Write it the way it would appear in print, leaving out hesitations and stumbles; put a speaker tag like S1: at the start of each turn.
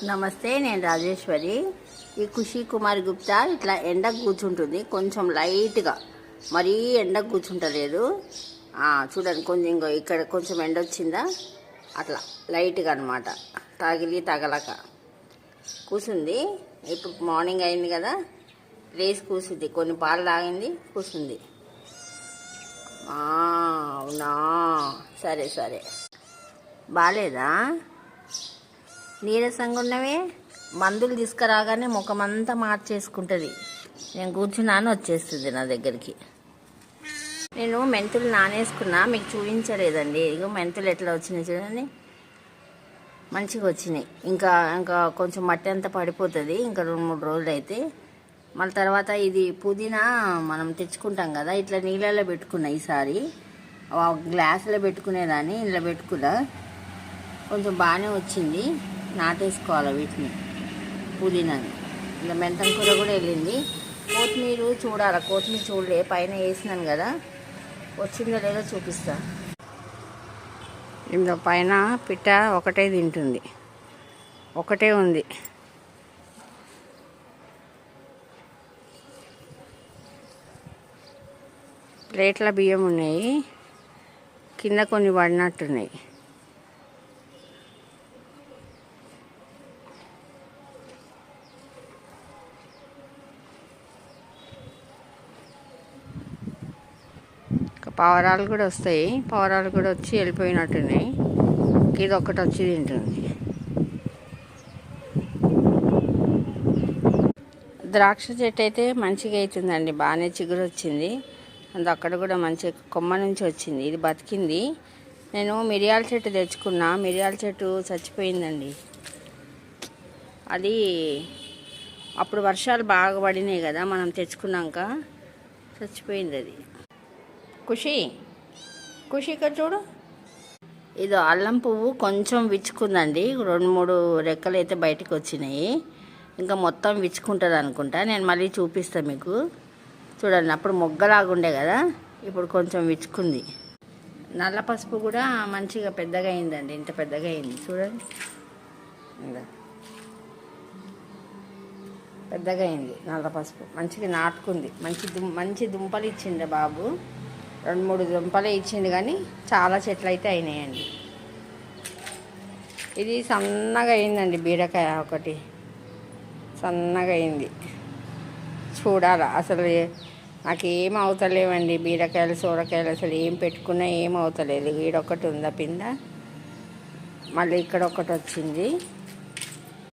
S1: నమస్తే, నేను రాజేశ్వరి. ఈ ఖుషి కుమార్ గుప్తా ఇట్లా ఎండకు కూర్చుంటుంది, కొంచెం లైట్గా, మరీ ఎండకు కూర్చుంటలేదు. చూడండి, కొంచెం ఇంకో ఇక్కడ కొంచెం ఎండ వచ్చిందా, అట్లా లైట్గా అనమాట, తగలక కూర్చుంది. ఇప్పుడు మార్నింగ్ అయింది కదా, లేచి కూర్చుంది, కొన్ని పాలు తాగింది, కూర్చుంది. అవునా, సరే సరే. బాగాలేదా? నీరసంగా ఉన్నవే, మందులు తీసుకురాగానే ముఖమంతా మార్చేసుకుంటుంది. నేను కూర్చున్నాను, వచ్చేస్తుంది నా దగ్గరికి. నేను మెంతులు నానేసుకున్నా, మీకు చూపించలేదండి. ఇగో మెంతులు ఎట్లా వచ్చినాయి చూడండి, మంచిగా వచ్చినాయి. ఇంకా ఇంకా కొంచెం మట్టి అంతా పడిపోతుంది, ఇంకా 2-3 రోజులు అయితే. మళ్ళీ తర్వాత ఇది పుదీనా మనం తెచ్చుకుంటాం కదా, ఇట్లా నీళ్ళలో పెట్టుకున్నా. ఈసారి గ్లాసులో పెట్టుకునేదాన్ని, ఇలా పెట్టుకున్నా, కొంచెం బాగానే వచ్చింది. నాటేసుకోవాలి వీటిని, పుదీనాని. ఇలా మెంతం కూర కూడా వెళ్ళింది. కొత్తిమీర చూడాలి, కొత్తిమీర చూడలే, పైన వేసినాను కదా, వచ్చిందో లేదో చూపిస్తా. ఇందులో పైన పిట్ట ఒకటే తింటుంది, ఒకటే ఉంది. ప్లేట్ల బియ్యం ఉన్నాయి, కింద కొన్ని పడినట్టున్నాయి. పావురాలు కూడా వస్తాయి, పావురాలు కూడా వచ్చి వెళ్ళిపోయినట్టున్నాయి. ఇది ఒక్కటి వచ్చి తింటుంది. ద్రాక్ష చెట్టు అయితే మంచిగా అవుతుందండి, బాగానే చిగురు వచ్చింది. అక్కడ కూడా మంచి కొమ్మ నుంచి వచ్చింది, ఇది బతికింది. నేను మిరియాల చెట్టు తెచ్చుకున్నా, మిరియాల చెట్టు చచ్చిపోయిందండి. అది అప్పుడు వర్షాలు బాగా పడినాయి కదా, మనం తెచ్చుకున్నాక చచ్చిపోయింది అది. ఖుషి ఇక్కడ చూడు, ఇది అల్లం పువ్వు కొంచెం విచ్చుకుందండి. 2-3 రెక్కలు అయితే బయటకు వచ్చినాయి, ఇంకా మొత్తం విచ్చుకుంటుంది అనుకుంటా. నేను మళ్ళీ చూపిస్తాను మీకు, చూడండి. అప్పుడు మొగ్గలాగుండే కదా, ఇప్పుడు కొంచెం విచ్చుకుంది. నల్ల పసుపు కూడా మంచిగా పెద్దగా అయిందండి, ఇంత పెద్దగా అయింది చూడండి, పెద్దగా అయింది. నల్ల పసుపు మంచిగా నాటుకుంది, మంచి దుంపలు ఇచ్చిండే బాబు. 2-3 దుంపలే ఇచ్చిండు, కానీ చాలా చెట్లు అయితే అయినాయండి. ఇది సన్నగా అయిందండి, బీరకాయ ఒకటి సన్నగా అయింది. చూడాలా, అసలు నాకేం అవుతలేవండి బీరకాయలు, సోరకాయలు, అసలు ఏం పెట్టుకున్నా ఏం అవుతలేదు. ఈడొకటి ఉందా పింద, మళ్ళీ ఇక్కడ ఒకటి వచ్చింది.